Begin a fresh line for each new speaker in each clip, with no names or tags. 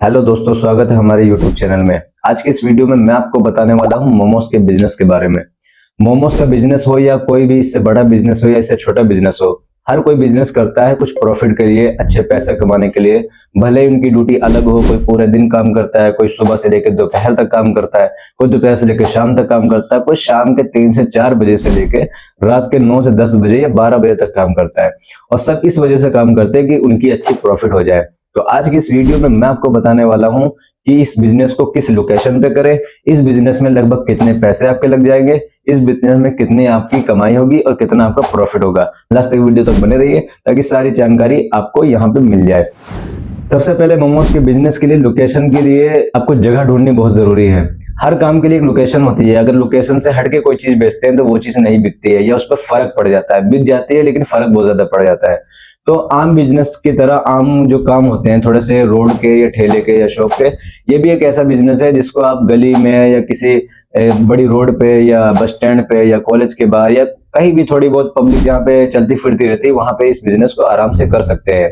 Hello दोस्तों, स्वागत है हमारे यूट्यूब चैनल में। आज के इस वीडियो में मैं आपको बताने वाला हूं मोमोज के बिजनेस के बारे में। मोमोज का बिजनेस हो या कोई भी इससे बड़ा बिजनेस हो या इससे छोटा बिजनेस हो, हर कोई बिजनेस करता है कुछ प्रॉफिट के लिए, अच्छे पैसे कमाने के लिए। भले ही उनकी ड्यूटी अलग हो, कोई पूरे दिन काम करता है, कोई सुबह से लेकर दोपहर तक काम करता है, कोई दोपहर से लेकर शाम तक काम करता है, कोई शाम के 3 से 4 बजे से लेकर रात के 9 से 10 बजे या 12 बजे तक काम करता है। और सब इस वजह से काम करते हैं कि उनकी अच्छी प्रॉफिट हो जाए। तो आज की इस वीडियो में मैं आपको बताने वाला हूं कि इस बिजनेस को किस लोकेशन पे करें, इस बिजनेस में लगभग कितने पैसे आपके लग जाएंगे, इस बिजनेस में कितनी आपकी कमाई होगी और कितना आपका प्रॉफिट होगा। लास्ट तक वीडियो तक बने रहिए ताकि सारी जानकारी आपको यहाँ पे मिल जाए। सबसे पहले मोमोज के बिजनेस के लिए लोकेशन के लिए आपको जगह ढूंढनी बहुत जरूरी है। हर काम के लिए एक लोकेशन होती है। अगर लोकेशन से हटके कोई चीज बेचते हैं तो वो चीज नहीं बिकती है या उस पर फर्क पड़ जाता है। बिक जाती है लेकिन फर्क बहुत ज्यादा पड़ जाता है। तो आम बिजनेस की तरह आम जो काम होते हैं थोड़े से रोड के या ठेले के या शॉप के, ये भी एक ऐसा बिजनेस है जिसको आप गली में या किसी बड़ी रोड पे या बस स्टैंड पे या कॉलेज के बाहर या कहीं भी थोड़ी बहुत पब्लिक जहाँ पे चलती फिरती रहती है वहां पे इस बिजनेस को आराम से कर सकते हैं।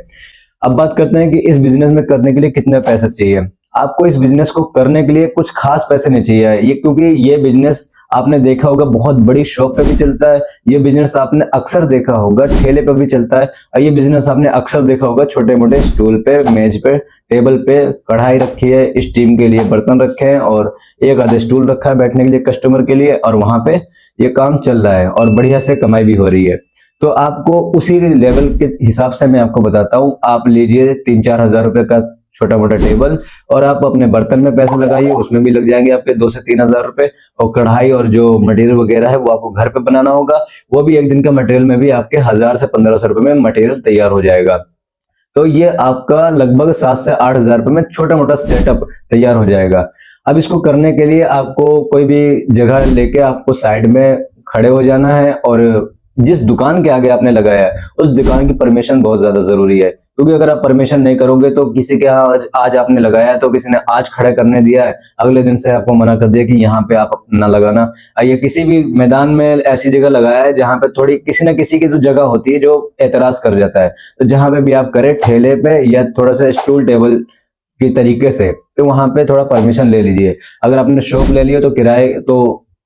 अब बात करते हैं कि इस बिजनेस में करने के लिए कितना पैसा चाहिए। आपको इस बिजनेस को करने के लिए कुछ खास पैसे नहीं चाहिए ये, क्योंकि ये बिजनेस आपने देखा होगा बहुत बड़ी शॉप पे भी चलता है। ये बिजनेस आपने अक्सर देखा होगा ठेले पे भी चलता है। और ये बिजनेस आपने अक्सर देखा होगा छोटे मोटे स्टूल पे, मेज पे, टेबल पे कढ़ाई रखी है, स्टीम के लिए बर्तन रखे हैं और एक आधे स्टूल रखा है बैठने के लिए कस्टमर के लिए, और वहां पे ये काम चल रहा है और बढ़िया से कमाई भी हो रही है। तो आपको उसी लेवल के हिसाब से मैं आपको बताता हूँ। आप लीजिए 3-4 हजार रुपए का छोटा मोटा टेबल और आप अपने बर्तन में पैसे लगाइए, उसमें भी लग जाएंगे आपके 2 से 3 हजार रुपए। और कढ़ाई और जो मटेरियल वगैरह है वो आपको घर पे बनाना होगा, वो भी एक दिन का मटेरियल में भी आपके 1000 से 1500 रुपए में मटेरियल तैयार हो जाएगा। तो ये आपका लगभग 7 से 8 हजार रुपए में छोटा मोटा सेटअप तैयार हो जाएगा। अब इसको करने के लिए आपको कोई भी जगह लेके आपको साइड में खड़े हो जाना है और जिस दुकान के आगे आपने लगाया है उस दुकान की परमिशन बहुत ज्यादा जरूरी है। क्योंकि अगर आप परमिशन नहीं करोगे तो किसी के आज आपने लगाया है तो किसी ने आज खड़े करने दिया है, अगले दिन से आपको मना कर दिया कि यहाँ पे आप ना लगाना। या किसी भी मैदान में ऐसी जगह लगाया है जहां पे थोड़ी किसी न किसी की तो जगह होती है जो एतराज कर जाता है। तो जहां पे भी आप करें ठेले पे या थोड़ा सा स्टूल टेबल की तरीके से, तो वहां पे थोड़ा परमिशन ले लीजिए। अगर आपने शॉप ले लिया तो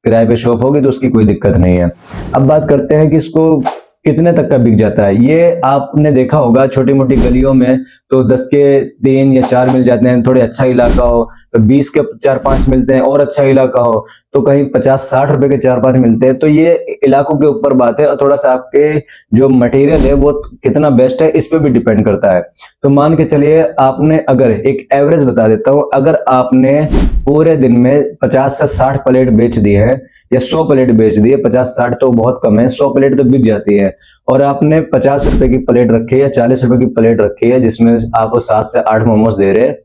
किराए पे शॉप होगी तो उसकी कोई दिक्कत नहीं है। अब बात करते हैं कि इसको कितने तक का बिक जाता है। ये आपने देखा होगा छोटी मोटी गलियों में तो 10 के 3 या 4 मिल जाते हैं। थोड़े अच्छा इलाका हो तो 20 के 4-5 मिलते हैं, और अच्छा इलाका हो तो कहीं 50-60 रुपए के 4-5 मिलते हैं। तो ये इलाकों के ऊपर बात है और थोड़ा सा आपके जो मटेरियल है वो कितना बेस्ट है इस पे भी डिपेंड करता है। तो मान के चलिए आपने, अगर एक एवरेज बता देता हूं, अगर आपने पूरे दिन में 50 से 60 प्लेट बेच दी है या 100 प्लेट बेच दी है, 50-60 तो बहुत कम है, 100 प्लेट तो बिक जाती है, और आपने 50 रुपए की प्लेट रखी है या 40 रुपए की प्लेट रखी है जिसमें आप 7 से 8 मोमोज दे रहे हैं,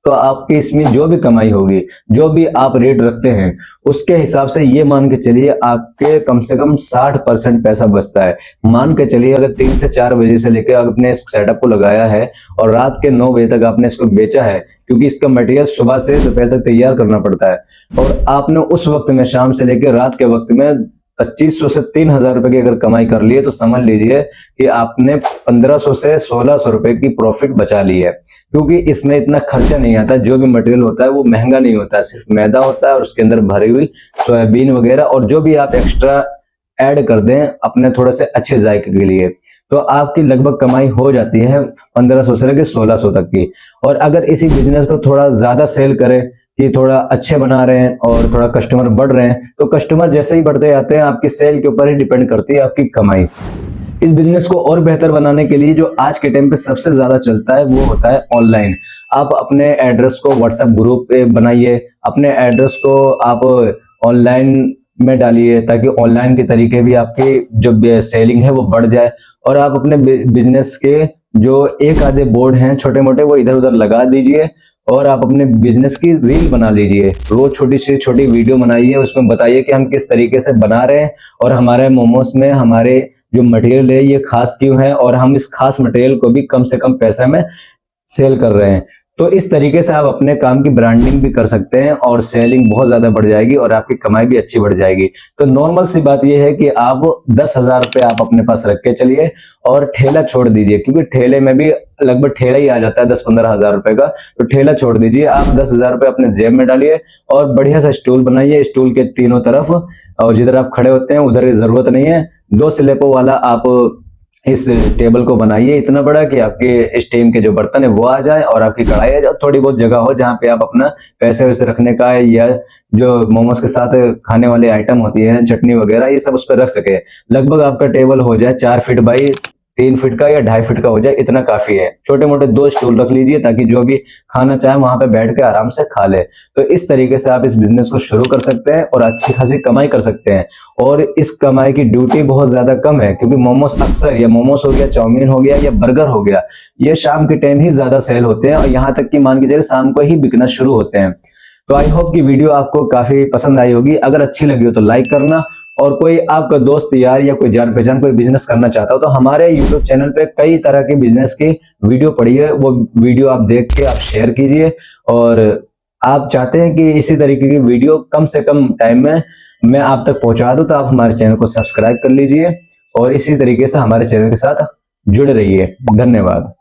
तो आपकी इसमें जो भी कमाई होगी, जो भी आप रेट रखते हैं उसके हिसाब से ये मान के चलिए आपके कम से कम 60% पैसा बचता है। मान के चलिए अगर 3 से 4 बजे से लेकर आपने इस सेटअप को लगाया है और रात के 9 बजे तक आपने इसको बेचा है, क्योंकि इसका मटेरियल सुबह से दोपहर तक तैयार करना पड़ता है, और आपने उस वक्त में शाम से लेकर रात के वक्त में 2500 से 3000 रुपए की अगर कमाई कर ली है तो समझ लीजिए कि आपने 1500 से 1600 रुपए की प्रॉफिट बचा ली है। क्योंकि इसमें इतना खर्चा नहीं आता, जो भी मटेरियल होता है वो महंगा नहीं होता है, सिर्फ मैदा होता है और उसके अंदर भरी हुई सोयाबीन वगैरह, और जो भी आप एक्स्ट्रा ऐड कर दें अपने थोड़े से अच्छे जायके के लिए, तो आपकी लगभग कमाई हो जाती है 1500 से लेकर 1600 तक की। और अगर इसी बिजनेस को थोड़ा ज्यादा सेल करें कि थोड़ा अच्छे बना रहे हैं और थोड़ा कस्टमर बढ़ रहे हैं, तो कस्टमर जैसे ही बढ़ते जाते हैं आपकी सेल के ऊपर ही डिपेंड करती है आपकी कमाई। इस बिजनेस को और बेहतर बनाने के लिए जो आज के टाइम पे सबसे ज्यादा चलता है वो होता है ऑनलाइन। आप अपने एड्रेस को व्हाट्सएप ग्रुप पे बनाइए, अपने एड्रेस को आप ऑनलाइन में डालिए ताकि ऑनलाइन के तरीके भी आपकी जो सेलिंग है वो बढ़ जाए। और आप अपने बिजनेस के जो एक आधे बोर्ड हैं छोटे मोटे वो इधर उधर लगा दीजिए और आप अपने बिजनेस की रील बना लीजिए। रोज छोटी से छोटी वीडियो बनाइए, उसमें बताइए कि हम किस तरीके से बना रहे हैं और हमारे मोमोज में हमारे जो मटेरियल है ये खास क्यों है और हम इस खास मटेरियल को भी कम से कम पैसे में सेल कर रहे हैं। तो इस तरीके से आप अपने काम की ब्रांडिंग भी कर सकते हैं और सेलिंग बहुत ज्यादा बढ़ जाएगी और आपकी कमाई भी अच्छी बढ़ जाएगी। तो नॉर्मल सी बात यह है कि आप 10,000 रुपये आप अपने पास रख के चलिए और ठेला छोड़ दीजिए, क्योंकि ठेले में भी लगभग ठेला ही आ जाता है 10-15 हजार रुपए का। तो ठेला छोड़ दीजिए, आप 10,000 रुपये अपने जेब में डालिए और बढ़िया सा स्टूल बनाइए, स्टूल के तीनों तरफ, और जिधर आप खड़े होते हैं उधर की जरूरत नहीं है। 2 स्लैबों वाला आप इस टेबल को बनाइए इतना बड़ा कि आपके स्टीम के जो बर्तन है वो आ जाए और आपकी कढ़ाई आ जाए, थोड़ी बहुत जगह हो जहाँ पे आप अपना पैसे वैसे रखने का है, या जो मोमोज के साथ खाने वाले आइटम होती है, चटनी वगैरह, ये सब उस पर रख सके। लगभग आपका टेबल हो जाए 4 फीट बाई 3 फीट का या 2.5 फीट का हो जाए, इतना काफी है। छोटे मोटे 2 स्टूल रख लीजिए ताकि जो भी खाना चाहे वहां पे बैठ के आराम से खा ले। तो इस तरीके से आप इस बिजनेस को शुरू कर सकते हैं और अच्छी खासी कमाई कर सकते हैं। और इस कमाई की ड्यूटी बहुत ज्यादा कम है, क्योंकि मोमोज अक्सर, या मोमोज हो गया, चाउमीन हो गया या बर्गर हो गया, ये शाम के टाइम ही ज्यादा सेल होते हैं और यहाँ तक कि मान के चलिए शाम को ही बिकना शुरू होते हैं। तो आई होप कि वीडियो आपको काफी पसंद आई होगी। अगर अच्छी लगी हो तो लाइक करना, और कोई आपका दोस्त यार या कोई जान पहचान कोई बिजनेस करना चाहता हो तो हमारे YouTube चैनल पे कई तरह के बिजनेस की वीडियो पड़ी है, वो वीडियो आप देख के आप शेयर कीजिए। और आप चाहते हैं कि इसी तरीके की वीडियो कम से कम टाइम में मैं आप तक पहुंचा दूं, तो आप हमारे चैनल को सब्सक्राइब कर लीजिए और इसी तरीके से हमारे चैनल के साथ जुड़े रहिए। धन्यवाद।